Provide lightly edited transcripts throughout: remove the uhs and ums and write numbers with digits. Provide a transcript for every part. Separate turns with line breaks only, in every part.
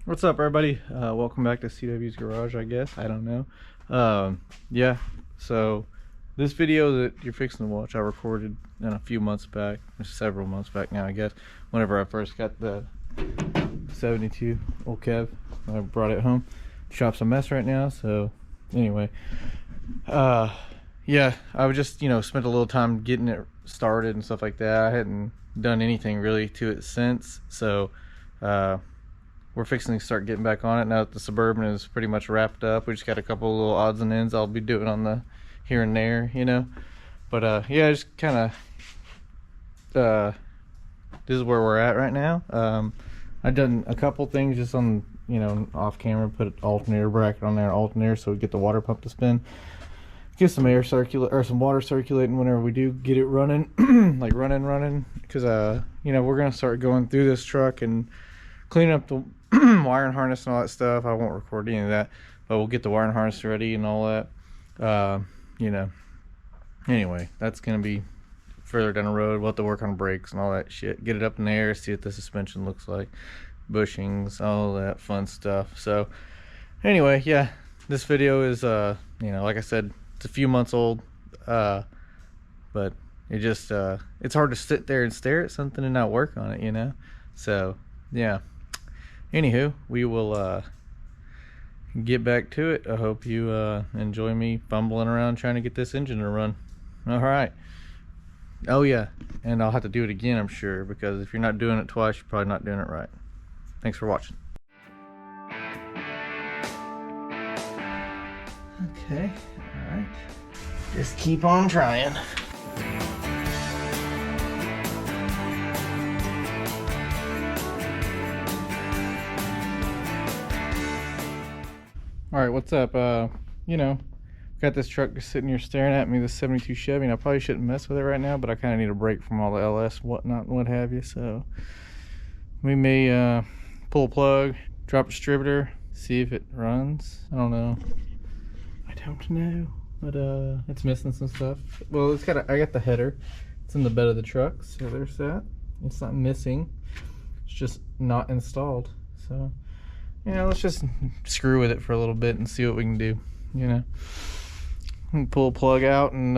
What's up, everybody? Welcome back to CW's Garage, I guess. I don't know. Yeah, so this video that you're fixing to watch, I recorded a few months back, several months back now, I guess, whenever I first got the 72 old Kev. I brought it home. Shop's a mess right now, so anyway. Yeah, I would just, spent a little time getting it started and stuff like that. I hadn't done anything really to it since, so we're fixing to start getting back on it now that the Suburban is pretty much wrapped up. We just got a couple little odds and ends I'll be doing on the here and there, but yeah, just kind of this is where we're at right now. I've done a couple things just on off camera, put an alternator bracket on there, alternator, so we get the water pump to spin, get some air circulate or some water circulating whenever we do get it running. Like running, because we're gonna start going through this truck and cleaning up the wiring harness and all that stuff. I won't record any of that, but we'll get the wiring harness ready and all that. Anyway, that's gonna be further down the road. We'll have to work on brakes and all that shit, get it up in the air, see what the suspension looks like, bushings, all that fun stuff. So anyway, yeah, this video is like I said, it's a few months old, but it just it's hard to sit there and stare at something and not work on it, so yeah. Anywho, we will get back to it. I hope you enjoy me fumbling around trying to get this engine to run. All right. Oh yeah, and I'll have to do it again, I'm sure, because if you're not doing it twice, you're probably not doing it right. Thanks for watching. Okay, all right. Just keep on trying. All right, what's up? Got this truck just sitting here staring at me, this 72 Chevy, and I probably shouldn't mess with it right now, but I kind of need a break from all the LS, whatnot, and what have you. So we may pull a plug, drop a distributor, see if it runs. I don't know, but it's missing some stuff. Well, I got the header. It's in the bed of the truck, so there's that. It's not missing. It's just not installed. So let's just screw with it for a little bit and see what we can do. And pull a plug out and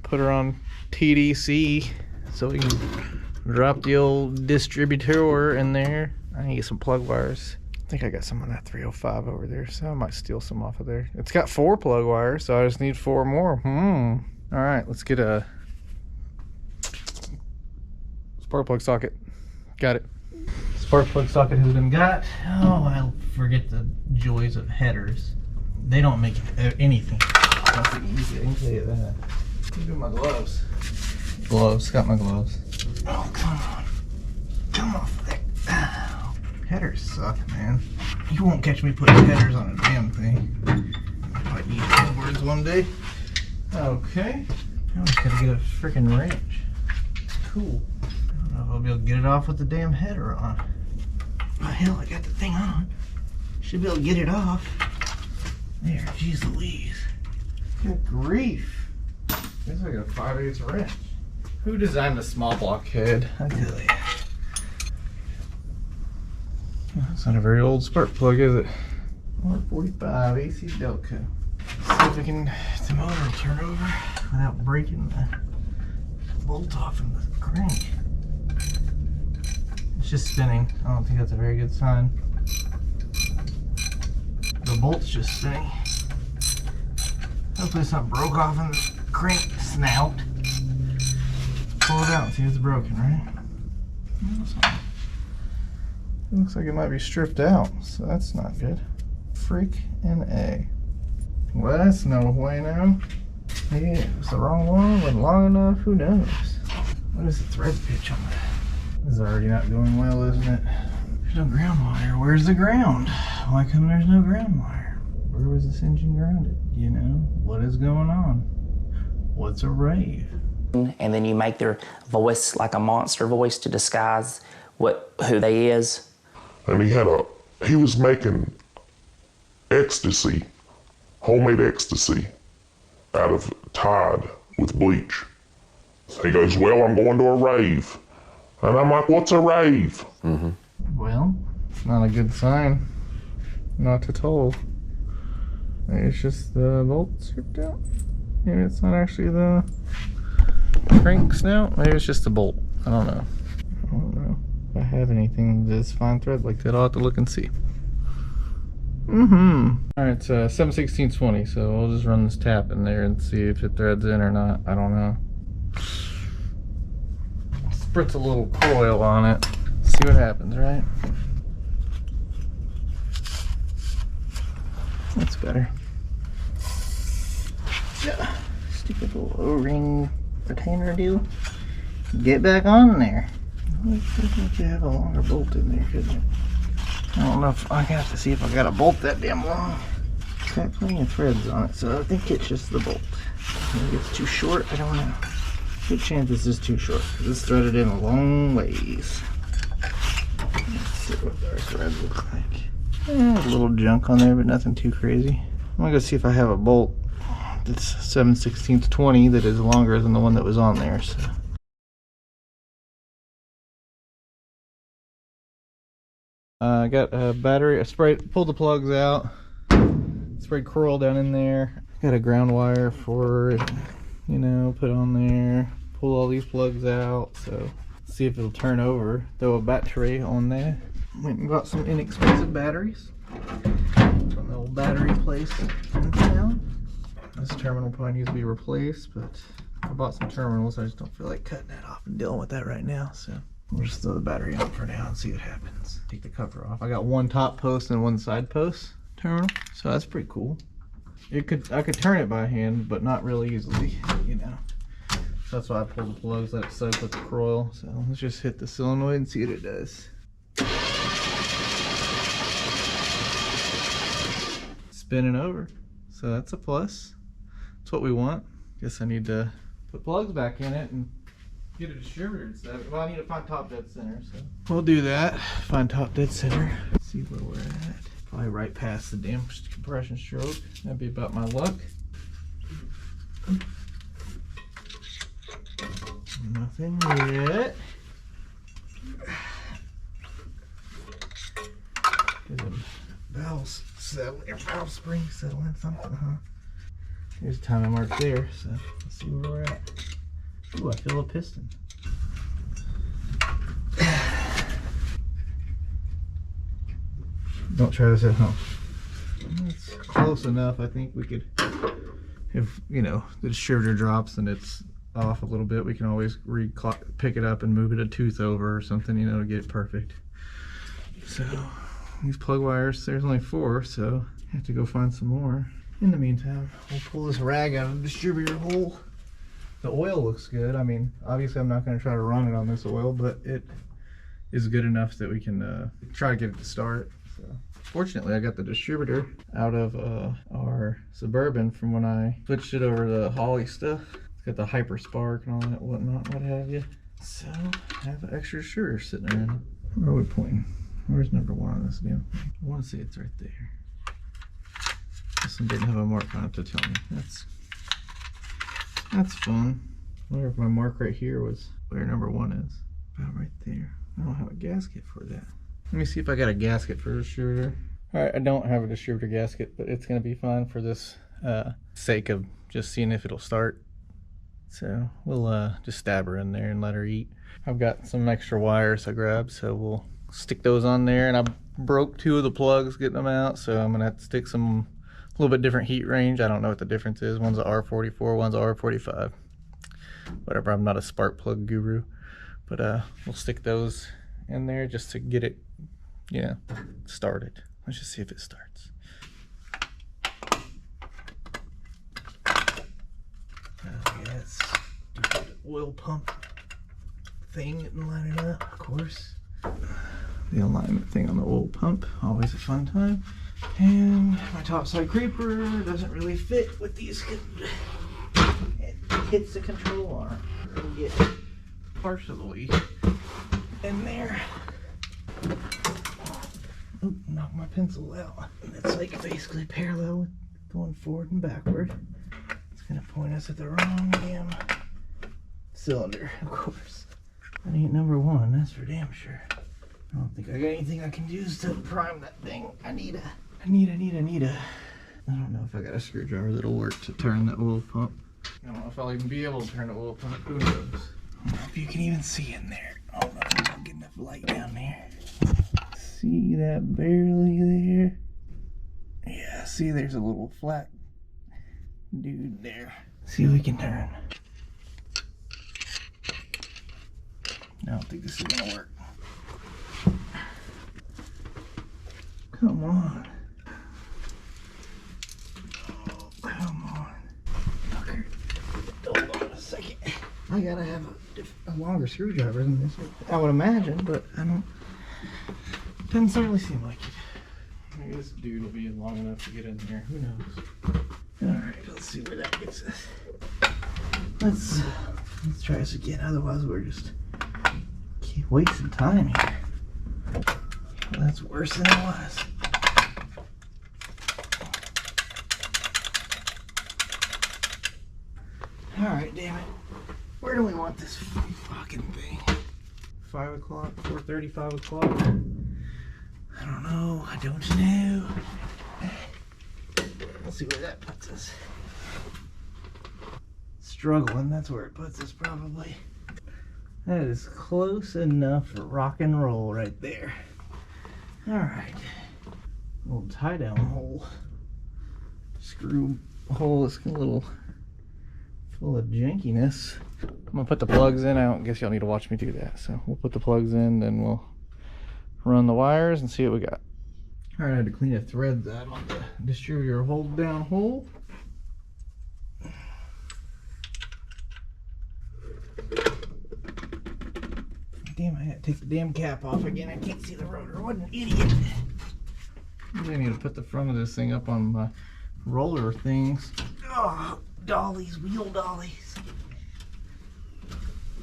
put her on TDC so we can drop the old distributor in there. I need some plug wires. I think I got some on that 305 over there, so I might steal some off of there. It's got 4 plug wires, so I just need 4 more. All right, let's get a spark plug socket. Got it. Spark plug socket has been got. Oh, I forget the joys of headers. They don't make anything. Nothing easy, I can tell you that. Look at my gloves. Got my gloves. Oh, come on. Come off there. Ow. Headers suck, man. You won't catch me putting headers on a damn thing. I might need words one day. Okay. I just gotta get a freaking wrench. Cool. I don't know if I'll be able to get it off with the damn header on. Oh, hell, I got the thing on. Should be able to get it off. There, jeez Louise. Good grief. This is like a 5/8 wrench. Who designed the small block head? I tell you. That's not a very old spark plug, is it? R45 AC Delco. Let's see if we can get the motor to turn over without breaking the bolt off in the crank. It's just spinning. I don't think that's a very good sign. The bolt's just spinning. Hopefully it's not broke off in the crank snout. Pull it out and see if it's broken, right? It looks like it might be stripped out, so that's not good. Freak and A. Well, that's no way now. Maybe it was the wrong one, wasn't long enough, who knows? What is the thread pitch on that? This is already not going well, isn't it? There's no ground wire. Where's the ground? Why come there's no ground wire? Where was this engine grounded? What is going on? What's a rave?
And then you make their voice like a monster voice to disguise who they is.
And he was making ecstasy, homemade ecstasy, out of Tide with bleach. He goes, well, I'm going to a rave. And I'm like, what's a rave?
Well, it's not a good sign. Not at all. Maybe it's just the bolt stripped out. Maybe it's not actually the crank snout. Maybe it's just the bolt. I don't know. I don't know if I have anything that's fine thread like that. I'll have to look and see. Alright, it's 7/16/20, so I'll just run this tap in there and see if it threads in or not. I don't know. Spritz a little coil on it. See what happens, right? That's better. Yeah. Stupid little O-ring retainer deal. Get back on there. I think you have a longer bolt in there, couldn't it? I don't know if I have to see if I got a bolt that damn long. It's got plenty of threads on it, so I think it's just the bolt. Maybe it's too short, I don't know. Good chance it's just too short, because it's threaded in a long ways. Let's see what our threads look like. A little junk on there, but nothing too crazy. I'm gonna go see if I have a bolt that's 7/16/20 that is longer than the one that was on there. So. I got a battery. I pulled the plugs out, sprayed coral down in there. Got a ground wire for it, you know, put on there. Pull all these plugs out, so see if it'll turn over. Throw a battery on there. Went and got some inexpensive batteries from the old battery place in town. This terminal probably needs to be replaced, but I bought some terminals. I just don't feel like cutting that off and dealing with that right now, so we'll just throw the battery on for now and see what happens. Take the cover off. I got one top post and one side post terminal, so that's pretty cool. I could turn it by hand, but not really easily, you know. So that's why I pulled the plugs, let it soak with the coil. So let's just hit the solenoid and see what it does. Spinning over, so that's a plus. That's what we want. Guess I need to put plugs back in it and get a distributor and stuff. Well, I need to find top dead center, so we'll do that. Find top dead center. See where we're at. Probably right past the damn compression stroke. That'd be about my luck. Nothing yet. Valve spring settling something, huh? There's a timing mark there, so let's see where we're at. Ooh, I feel a piston. Don't try this at home. It's close enough. I think we could, if you know the distributor drops and it's off a little bit, we can always pick it up and move it a tooth over or something, you know, to get it perfect. So these plug wires, there's only 4, so I have to go find some more. In the meantime, we'll pull this rag out of the distributor hole. The oil looks good. I mean, obviously I'm not going to try to run it on this oil, but it is good enough that we can try to get it to start. So, fortunately, I got the distributor out of our Suburban from when I switched it over to Holly stuff. It's got the Hyper Spark and all that whatnot, what have you. So, I have an extra distributor sitting around. Where are we pointing? Where's number 1 on this deal? I want to say it's right there. This one didn't have a mark on it to tell me. That's fun. I wonder if my mark right here was where number 1 is. About right there. I don't have a gasket for that. Let me see if I got a gasket for a distributor. Alright, I don't have a distributor gasket, but it's going to be fine for this sake of just seeing if it'll start. So we'll just stab her in there and let her eat. I've got some extra wires I grabbed, so we'll stick those on there. And I broke 2 of the plugs getting them out, so I'm going to have to stick some a little bit different heat range. I don't know what the difference is. One's a R44, one's a R45. Whatever, I'm not a spark plug guru. But we'll stick those in there just to get it, you know, started. Let's just see if it starts. Yes, do the oil pump thing and line it up, of course. The alignment thing on the oil pump, always a fun time. And my topside creeper doesn't really fit with these. It hits the control arm. We'll get partially in there. Oop, knock my pencil out. And it's like basically parallel with going forward and backward. It's gonna point us at the wrong damn cylinder, of course. That ain't number 1, that's for damn sure. I don't think I got anything I can use to prime that thing. I need a I need a. I don't know if I got a screwdriver that'll work to turn the oil pump. I don't know if I'll even be able to turn the oil pump. Who knows? I don't know if you can even see in there. I don't know if I'll get enough light down there. See that barely there? Yeah, see there's a little flat dude there. See if we can turn. I don't think this is gonna work. Come on. Oh, come on. Okay. Hold on a second. I gotta have a longer screwdriver than this. I would imagine, but I don't. Doesn't certainly seem like it. Maybe this dude will be long enough to get in there. Who knows? Alright, let's see where that gets us. Let's try this again. Otherwise, we're just keep wasting time here. Well, that's worse than it was. Alright, damn it. Where do we want this fucking thing? 5 o'clock, 4:30, 5 o'clock? I don't know. I don't know. Let's see where that puts us. Struggling, that's where it puts us probably. That is close enough for rock and roll right there. Alright. Little tie down hole. Screw hole is a little full of jankiness. I'm gonna put the plugs in. I don't guess y'all need to watch me do that. So we'll put the plugs in, then we'll run the wires and see what we got. Alright, I had to clean the threads out on the distributor hold down hole. Damn, I had to take the damn cap off again. I can't see the rotor. What an idiot. I need to put the front of this thing up on my roller things. Oh, dollies, wheel dollies.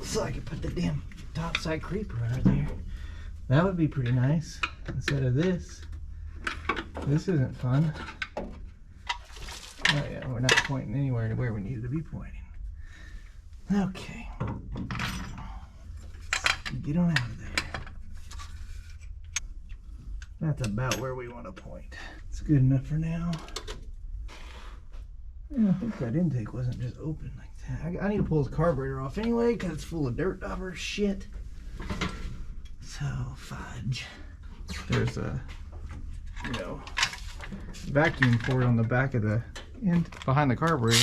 So I could put the damn topside creeper under there. That would be pretty nice instead of this. This isn't fun. Oh yeah, we're not pointing anywhere to where we needed to be pointing. Okay. Get on out of there. That's about where we want to point. It's good enough for now. Yeah, I think that intake wasn't just open like that. I need to pull this carburetor off anyway because it's full of dirt dauber shit. So, fudge. There's a, vacuum port on the back of the end behind the carburetor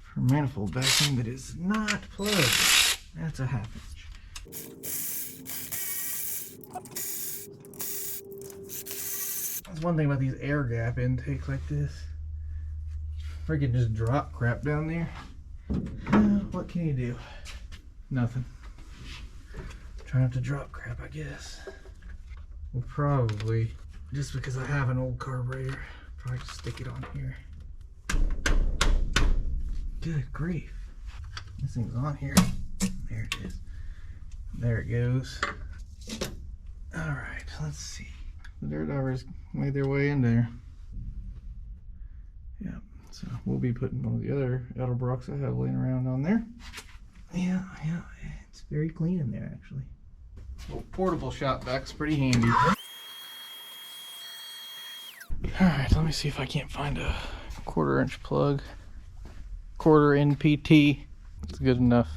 for manifold vacuum that is not plugged. That's a half inch. That's one thing about these air gap intakes like this. Freaking just drop crap down there. What can you do? Nothing. Try not to drop crap, I guess. We'll probably, just because I have an old carburetor, probably just stick it on here. Good grief. This thing's on here. There it is. There it goes. Alright, let's see. The dirt daubers made their way in there. Yeah, so we'll be putting one of the other Edelbrocks I have laying around on there. Yeah, it's very clean in there actually. Little portable shop vac's pretty handy. Alright, let me see if I can't find a 1/4 inch plug. 1/4 NPT. It's good enough.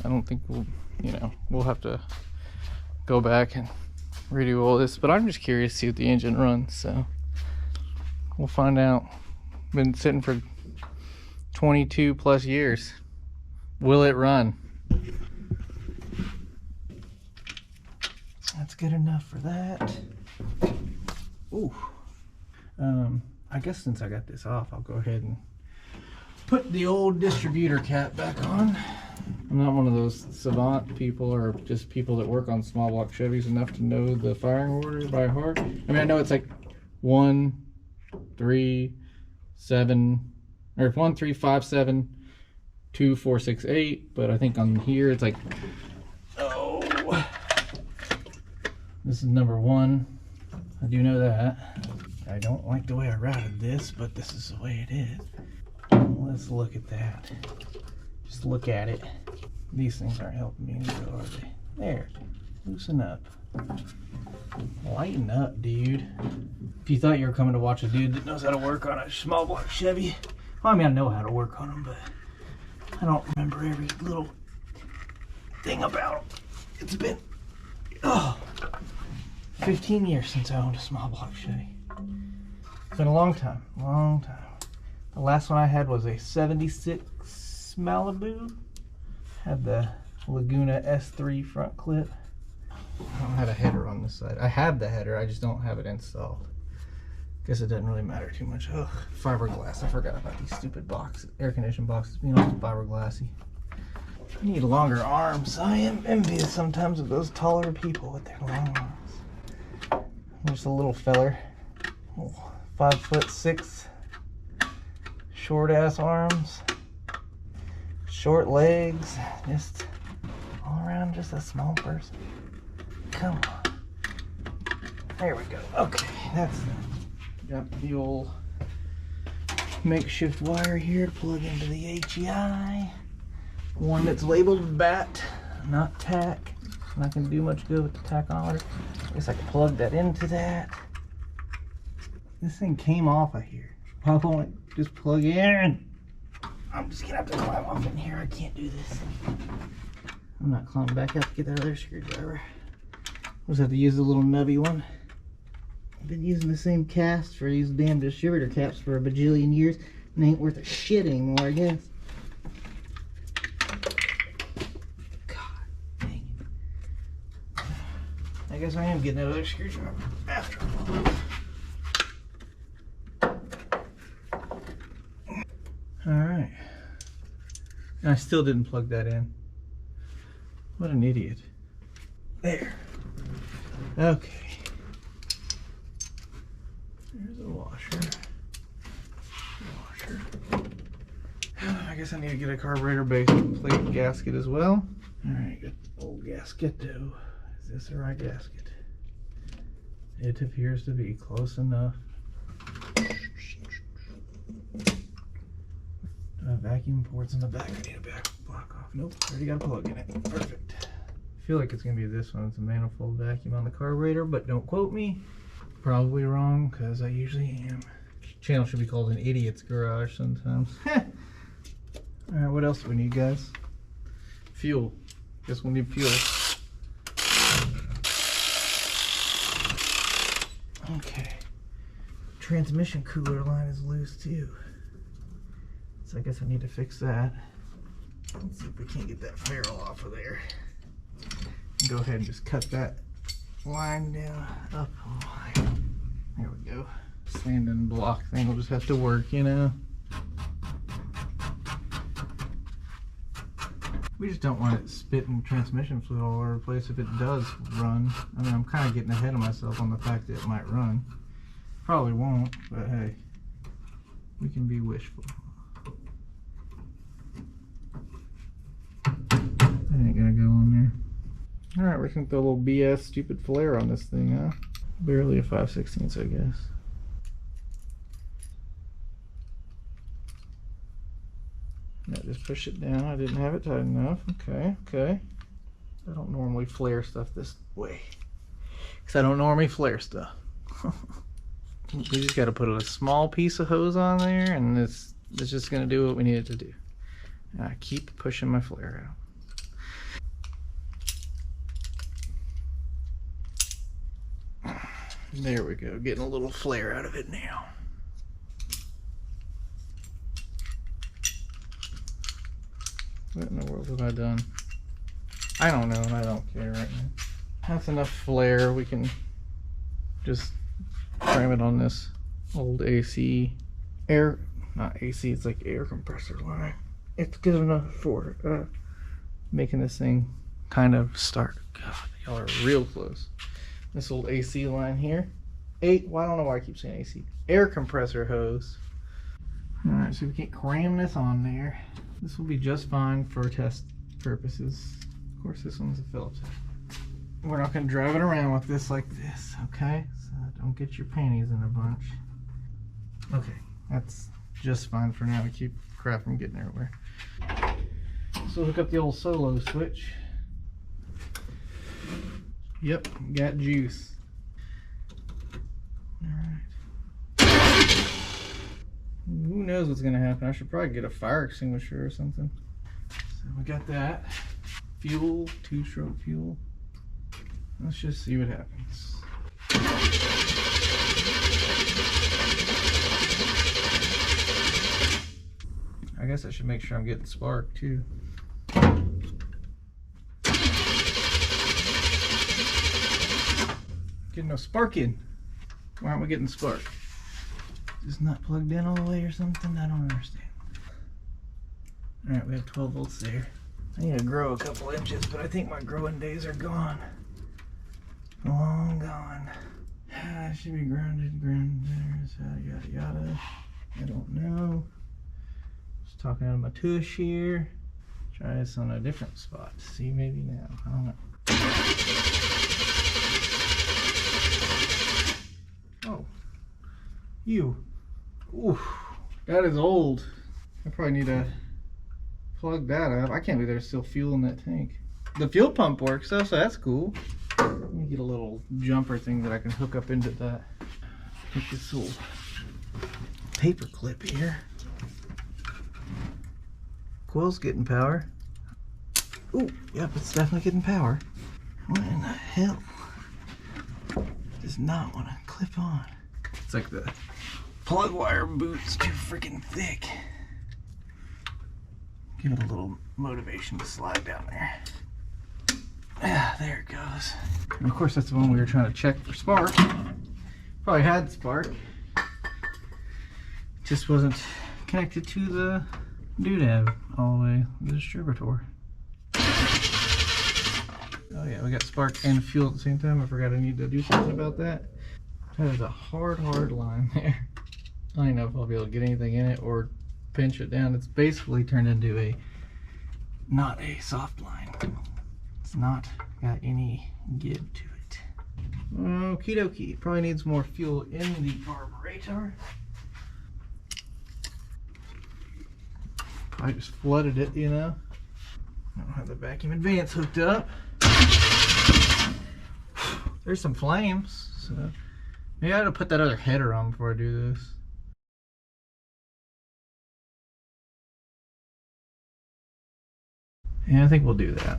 I don't think we'll have to go back and redo all this, but I'm just curious to see if the engine runs, so we'll find out. Been sitting for 22 plus years. Will it run? That's good enough for that. Ooh. I guess since I got this off, I'll go ahead and put the old distributor cap back on. I'm not one of those savant people or just people that work on small block Chevys enough to know the firing order by heart. I mean, I know it's like 1, 3, 7, or 1, 3, 5, 7, 2, 4, 6, 8, but I think on here it's like, oh, this is number 1. I do know that. I don't like the way I routed this, but this is the way it is. Let's look at that. Just look at it. These things aren't helping me either, are they? There. Loosen up. Lighten up, dude. If you thought you were coming to watch a dude that knows how to work on a small block Chevy, well, I mean, I know how to work on them, but I don't remember every little thing about them. It's been 15 years since I owned a small block Chevy. It's been a long time, long time. The last one I had was a 76 Malibu. Had the Laguna S3 front clip. I don't have a header on this side. I have the header, I just don't have it installed. Guess it doesn't really matter too much. Ugh, fiberglass. I forgot about these stupid boxes, air conditioning boxes being all fiberglassy. I need longer arms. I am envious sometimes of those taller people with their long arms. There's a little feller, 5'6", short ass arms, short legs, just all around just a small person. Come on. There we go. Okay, that's got the old makeshift wire here to plug into the HEI. One that's labeled BAT, not tack. Not gonna do much good with the tachometer. I guess I can plug that into that. This thing came off of here. Why won't it just plug in? I'm just gonna have to climb off in here. I can't do this. I'm not climbing back up to get that other screwdriver. I'll just have to use the little nubby one. I've been using the same cast for these damn distributor caps for a bajillion years, and they ain't worth a shit anymore, I guess. God dang it. I guess I am getting that other screwdriver after all. Alright. And I still didn't plug that in. What an idiot. There. Okay. There's a washer. I guess I need to get a carburetor base plate gasket as well. Alright, got the old gasket though. Is this the right gasket? It appears to be close enough. Do I have vacuum ports in the back? I need a back block off. Nope, already got a plug in it. Perfect. I feel like it's gonna be this one. It's a manifold vacuum on the carburetor, but don't quote me. Probably wrong, because I usually am. Channel should be called an idiot's garage sometimes. Alright, what else do we need, guys? Fuel. Guess we'll need fuel. Okay. Transmission cooler line is loose too. So I guess I need to fix that. Let's see if we can't get that ferrule off of there. Go ahead and just cut that line down up high. There we go. Sanding block thing will just have to work, you know. We just don't want it spitting transmission fluid all over the place if it does run. I mean, I'm kind of getting ahead of myself on the fact that it might run. Probably won't, but hey, we can be wishful. That ain't gonna go on there. Alright, we're gonna throw a little BS stupid flare on this thing, huh? Barely a 5/16, I guess. Yeah, just push it down. I didn't have it tight enough. Okay, okay. I don't normally flare stuff this way. Because I don't normally flare stuff. We just gotta put a small piece of hose on there, and it's just gonna do what we need it to do. And I keep pushing my flare out. There we go, getting a little flare out of it now. What in the world have I done? I don't know, and I don't care right now. That's enough flare. We can just cram it on this old AC air, not AC, it's like air compressor line. It's good enough for making this thing kind of start. God, y'all are real close. This old AC line here. Well, I don't know why I keep saying AC. Air compressor hose. Alright, so we can cram this on there. This will be just fine for test purposes. Of course, this one's a Phillips head. We're not going to drive it around with this like this, okay? So don't get your panties in a bunch. Okay, that's just fine for now to keep crap from getting everywhere. So hook up the old solo switch. Yep, got juice. Alright. Who knows what's gonna happen? I should probably get a fire extinguisher or something. So we got that. Fuel, 2-stroke fuel. Let's just see what happens. I guess I should make sure I'm getting spark too. Getting no spark in. Why aren't we getting spark? Is it not plugged in all the way or something? I don't understand. Alright, we have 12 volts there. I need to grow a couple inches, but I think my growing days are gone. Long gone. I should be grounded, yada yada. I don't know. Just talking out of my tush here. Try this on a different spot. See, maybe now. I don't know. Oh, you. Ooh, that is old. I probably need to plug that up. I can't believe there's still fuel in that tank. The fuel pump works though, so that's cool. Let me get a little jumper thing that I can hook up into that. Take this little paper clip here. Coil's getting power. Ooh, yep, it's definitely getting power. What in the hell? Does not want to clip on. It's like the plug wire boot's too freaking thick. Give it a little motivation to slide down there. Ah, there it goes. And of course that's the one we were trying to check for spark. Probably had spark. Just wasn't connected to the doodad all the way, the distributor. Oh yeah, we got spark and fuel at the same time. I forgot I need to do something about that. That is a hard line there. I don't even know if I'll be able to get anything in it or pinch it down. It's basically turned into not a soft line. It's not got any give to it. Okie dokie. Probably needs more fuel in the carburetor. I just flooded it, you know. I don't have the vacuum advance hooked up. There's some flames, so maybe I ought to put that other header on before I do this. Yeah, I think we'll do that.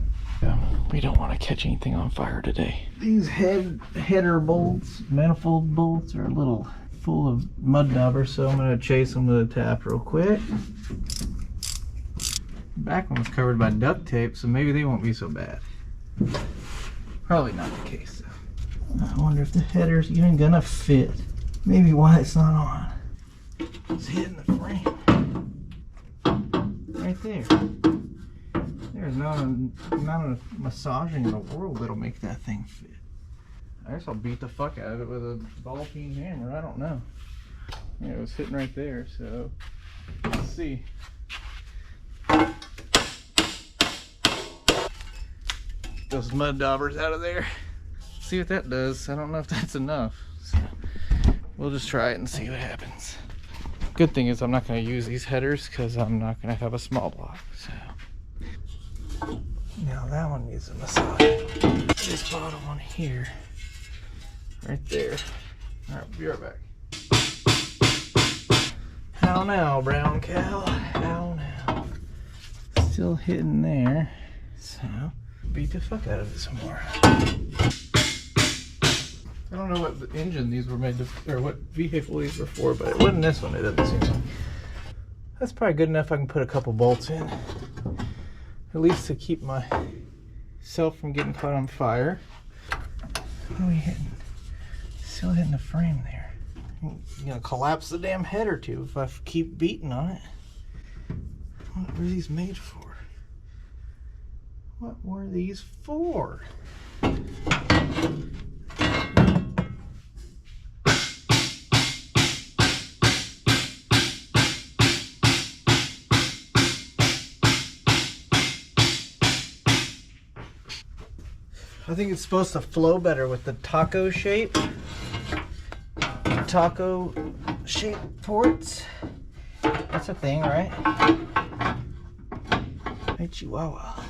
We don't want to catch anything on fire today. These header bolts, manifold bolts, are a little full of mud daubers, so I'm going to chase them with a tap real quick. The back one was covered by duct tape, so maybe they won't be so bad. Probably not the case, though. I wonder if the header's even going to fit. Maybe why it's not on. It's hitting the frame. Right there. There's not an amount of massaging in the world that'll make that thing fit. I guess I'll beat the fuck out of it with a ball-peen hammer. I don't know. Yeah, it was hitting right there, so let's see. Those mud daubers out of there. See what that does. I don't know if that's enough. So we'll just try it and see what happens. Good thing is I'm not going to use these headers because I'm not going to have a small block. So now that one needs a massage. This bottom one here, right there. All right, we'll be right back. How now, brown cow? How now? Still hitting there. So beat the fuck out of it some more. I don't know what the engine these were made to, or what vehicle these were for, but it wasn't this one. It doesn't seem like. That's probably good enough. I can put a couple bolts in, at least to keep myself from getting caught on fire. What are we hitting? Still hitting the frame there. I'm gonna collapse the damn header too if I keep beating on it. What were these made for? What were these for? I think it's supposed to flow better with the taco shape. Taco shape ports. That's a thing, right? Hey, Chihuahua.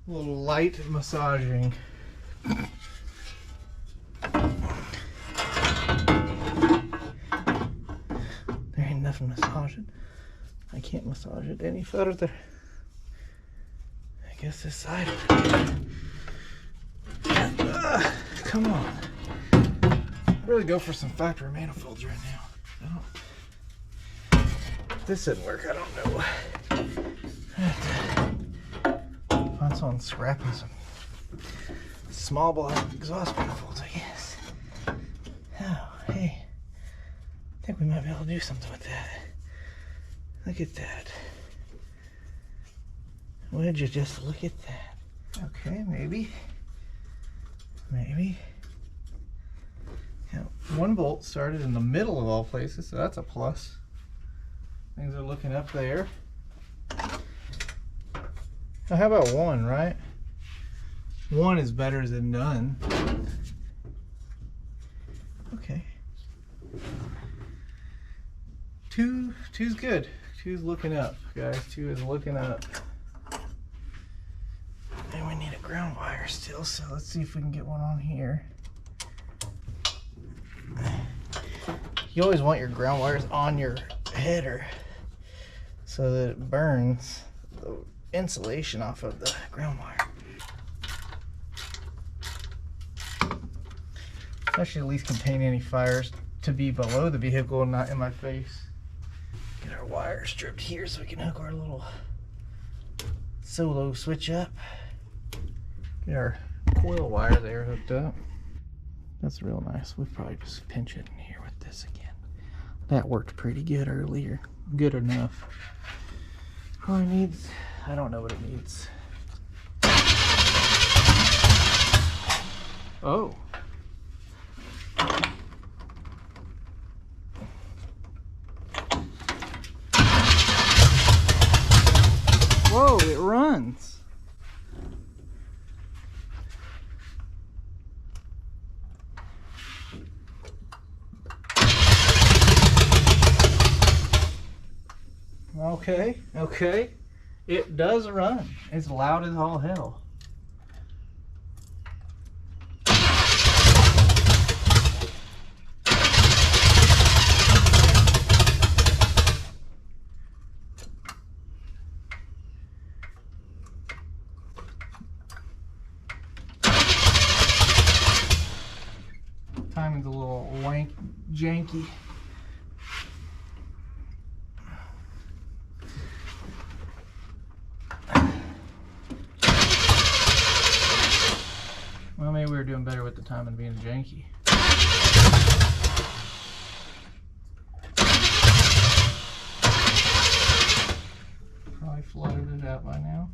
A little light massaging. There ain't nothing massaging. I can't massage it any further. I guess this side. Come on. I'd really go for some factory manifolds right now. If this didn't work, I don't know. Find someone scrapping some small block exhaust manifolds, I guess. Oh, hey. I think we might be able to do something with that. Look at that. Would you just look at that? Okay, maybe. Maybe. Now, one bolt started in the middle of all places, so that's a plus. Things are looking up there. Now, how about one, right? One is better than none. Okay. Two's good. Two's looking up, guys. Two is looking up. And we need a ground wire still, so let's see if we can get one on here. You always want your ground wires on your header so that it burns the insulation off of the ground wire. That should at least contain any fires to be below the vehicle and not in my face. Get our wire stripped here so we can hook our little solo switch up. Get our coil wire there hooked up. That's real nice. We'll probably just pinch it in here with this again. That worked pretty good earlier. Good enough. Probably needs, I don't know what it needs. Oh. Whoa, it runs. Okay, okay. It does run. It's loud as all hell. Timing's a little janky. Well, maybe we were doing better with the timing being janky. Probably flooded it out by now.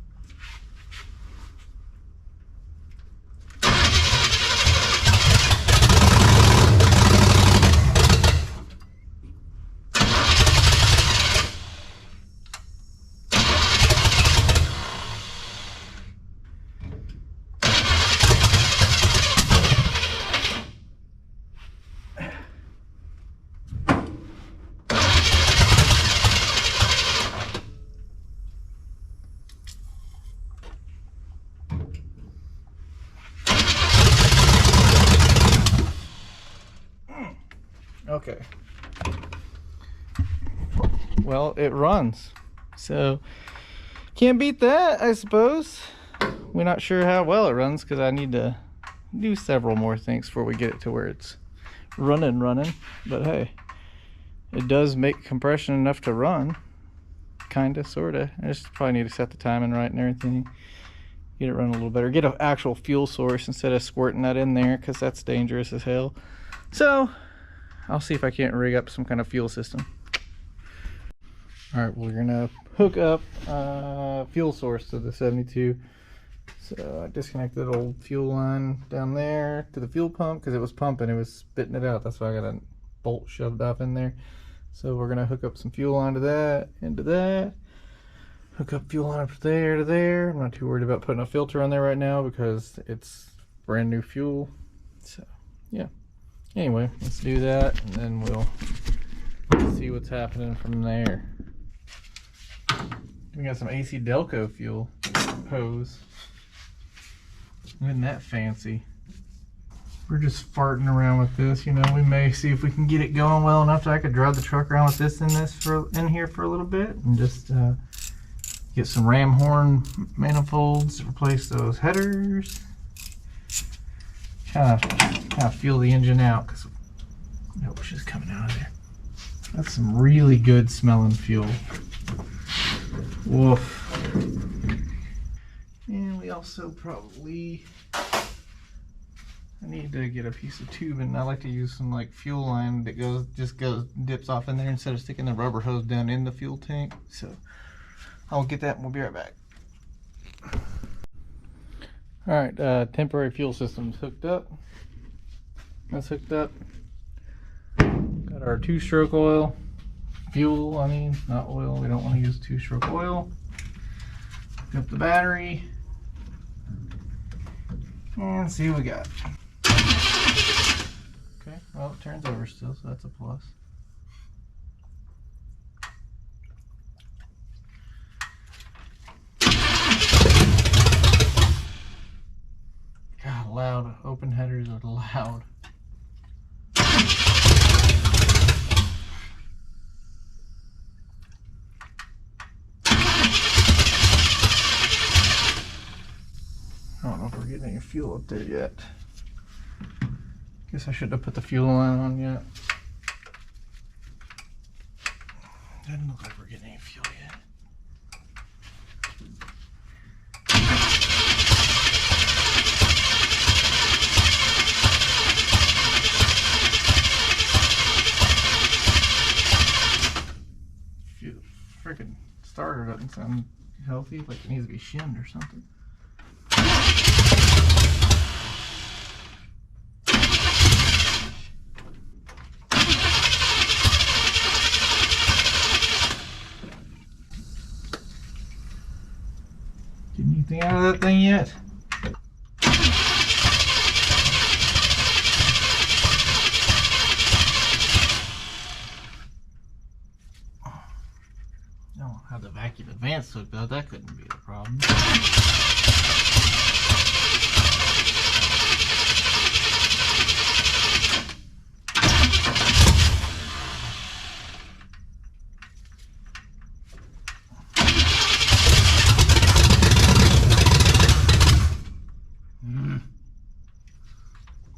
Okay. Well, it runs. So, can't beat that, I suppose. We're not sure how well it runs because I need to do several more things before we get it to where it's running. But hey, it does make compression enough to run. Kinda, sorta. I just probably need to set the timing right and everything. Get it running a little better. Get an actual fuel source instead of squirting that in there because that's dangerous as hell. So, I'll see if I can't rig up some kind of fuel system. Alright, we're gonna hook up fuel source to the 72. So I disconnected the old fuel line down there to the fuel pump because it was pumping, it was spitting it out. That's why I got a bolt shoved off in there. So we're gonna hook up some fuel line to that, into that. Hook up fuel line up there to there. I'm not too worried about putting a filter on there right now because it's brand new fuel. So yeah. Anyway, let's do that and then we'll see what's happening from there. We got some AC Delco fuel hose. Isn't that fancy? We're just farting around with this, you know. We may see if we can get it going well enough that I could drive the truck around with this in here for a little bit and just get some ram horn manifolds to replace those headers. Kind of feel the engine out because no is coming out of there. That's some really good smelling fuel. Woof. And we also probably, I need to get a piece of tubing. I like to use some like fuel line that dips off in there instead of sticking the rubber hose down in the fuel tank. So I'll get that and we'll be right back. All right, temporary fuel system's hooked up. That's hooked up. Got our 2-stroke oil. Fuel, I mean, not oil. We don't want to use 2-stroke oil. Hook up the battery. And see what we got. Okay, well, it turns over still, so that's a plus. God, loud. Open headers are loud. I don't know if we're getting any fuel up there yet. Guess I shouldn't have put the fuel line on yet. Doesn't look like we're getting any fuel yet. Freaking starter doesn't sound healthy, like it needs to be shimmed or something. Get anything out of that thing yet? Oh, how the vacuum advance hooked up, that couldn't be the problem.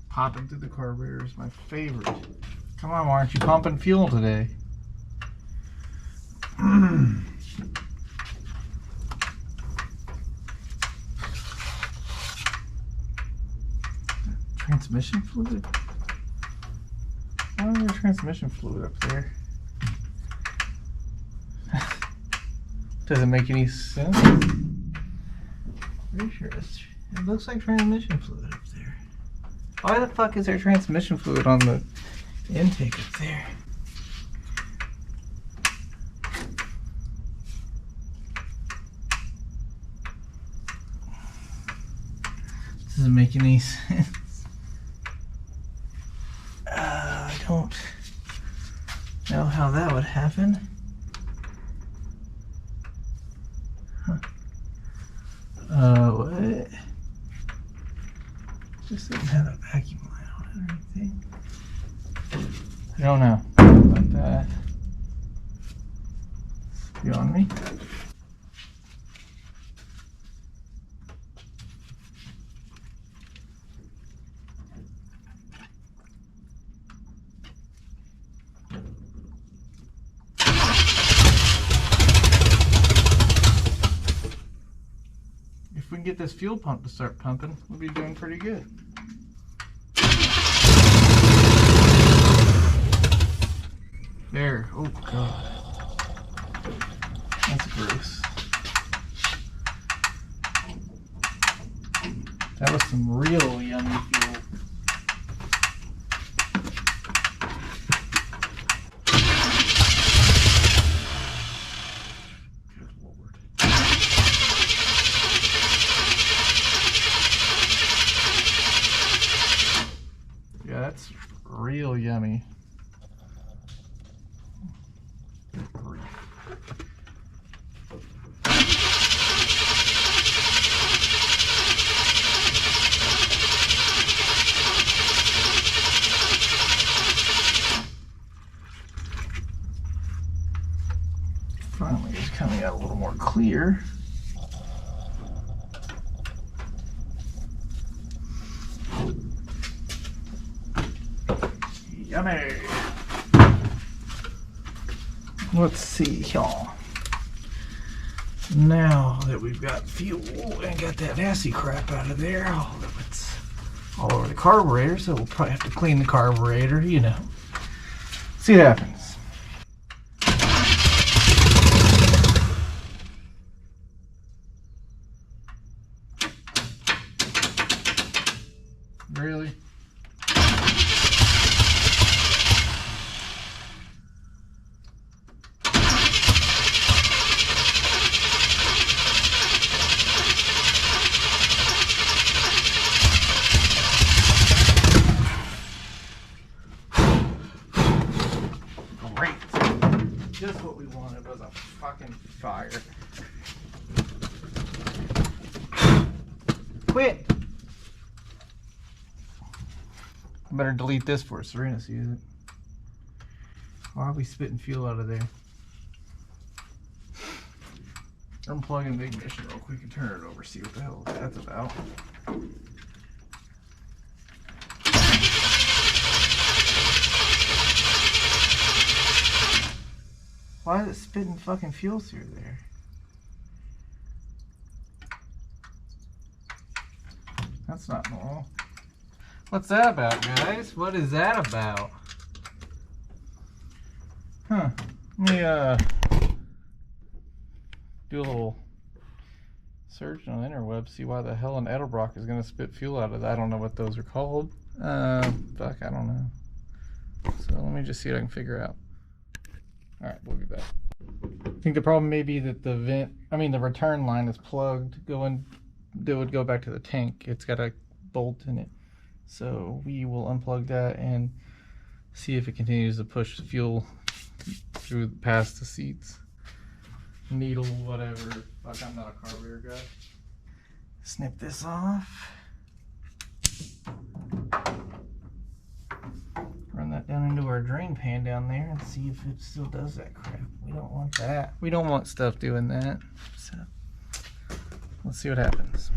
Popping through the carburetor is my favorite. Come on, why aren't you pumping fuel today? Transmission fluid? Why is there transmission fluid up there? Doesn't make any sense. Pretty sure it looks like transmission fluid up there. Why the fuck is there transmission fluid on the intake up there? Doesn't make any sense. I don't know how that would happen. Huh. What? This doesn't have a vacuum line on it or anything. I don't know about that. You on me? If we can get this fuel pump to start pumping, we'll be doing pretty good. There. Oh god. That's gross. That was some real yummy fuel. Good Lord. Yeah, that's real yummy. Finally, it's coming out a little more clear. Yummy. Let's see here. Now that we've got fuel and got that nasty crap out of there, it's all over the carburetor, so we'll probably have to clean the carburetor, you know. See what happens. Really? Great. Just what we wanted was a fucking fire. Quit! I better delete this before Serena sees it. Why are we spitting fuel out of there? Unplug the ignition real quick and turn it over, see what the hell that's about. Why is it spitting fucking fuel through there? That's not normal. What's that about, guys? What is that about? Huh. Let me do a little search on the interweb, see why the hell an Edelbrock is gonna spit fuel out of that. I don't know what those are called. Fuck, I don't know. So let me just see what I can figure out. Alright, we'll be back. I think the problem may be that the the return line is plugged. It would go back to the tank. It's got a bolt in it. So we will unplug that and see if it continues to push fuel through past the seats. Needle, whatever. Fuck, I'm not a carburetor guy. Snip this off. Run that down into our drain pan down there and see if it still does that crap. We don't want that. We don't want stuff doing that. So let's see what happens.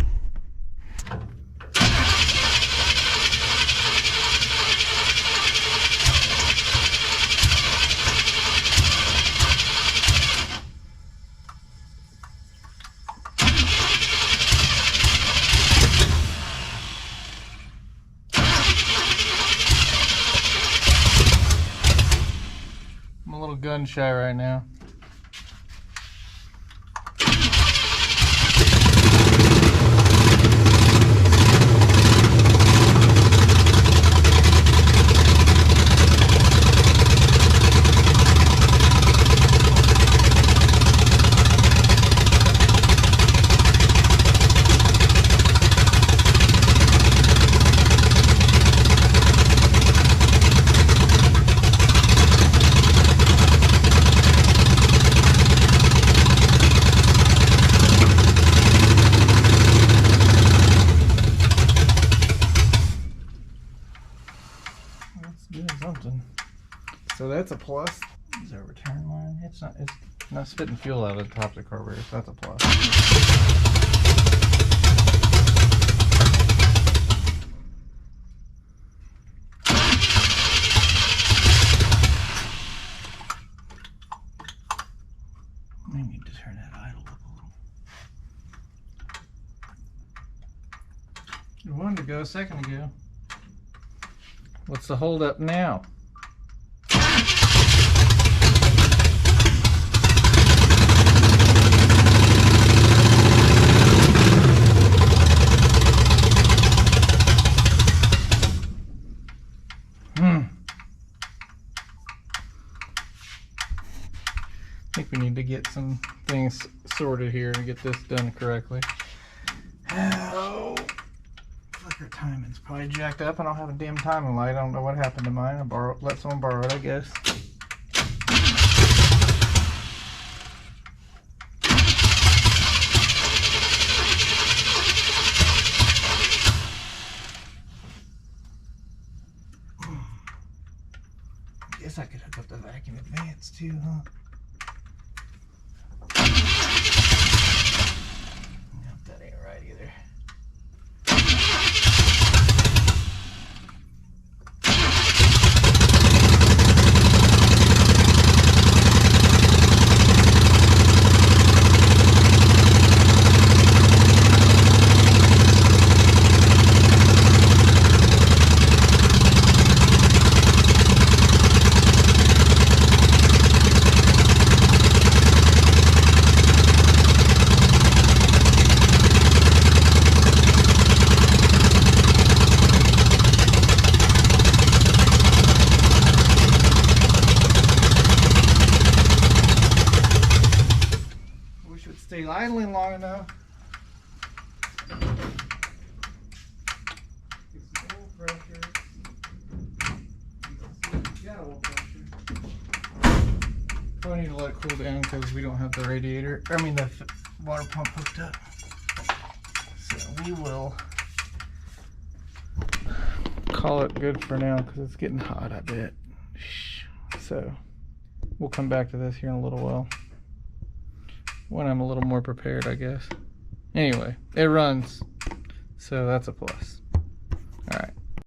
Gun shy right now. So that's a plus. Is there a return line? It's not spitting fuel out of the top of the carburetor, so that's a plus. I need to turn that idle up a little. It wanted to go a second ago. What's the hold up now? I think we need to get some things sorted here and get this done correctly. Oh, flicker timing's probably jacked up. I don't have a damn timing light. I don't know what happened to mine. I let someone borrow it, I guess. Guess I could hook up the vacuum advance too, huh? stayed idling long enough. Get some oil pressure. Got oil pressure. Probably need to let it cool down because we don't have the radiator. I mean the water pump hooked up. So we will call it good for now because it's getting hot, I bet. So we'll come back to this here in a little while when I'm a little more prepared, I guess. Anyway, it runs, so that's a plus.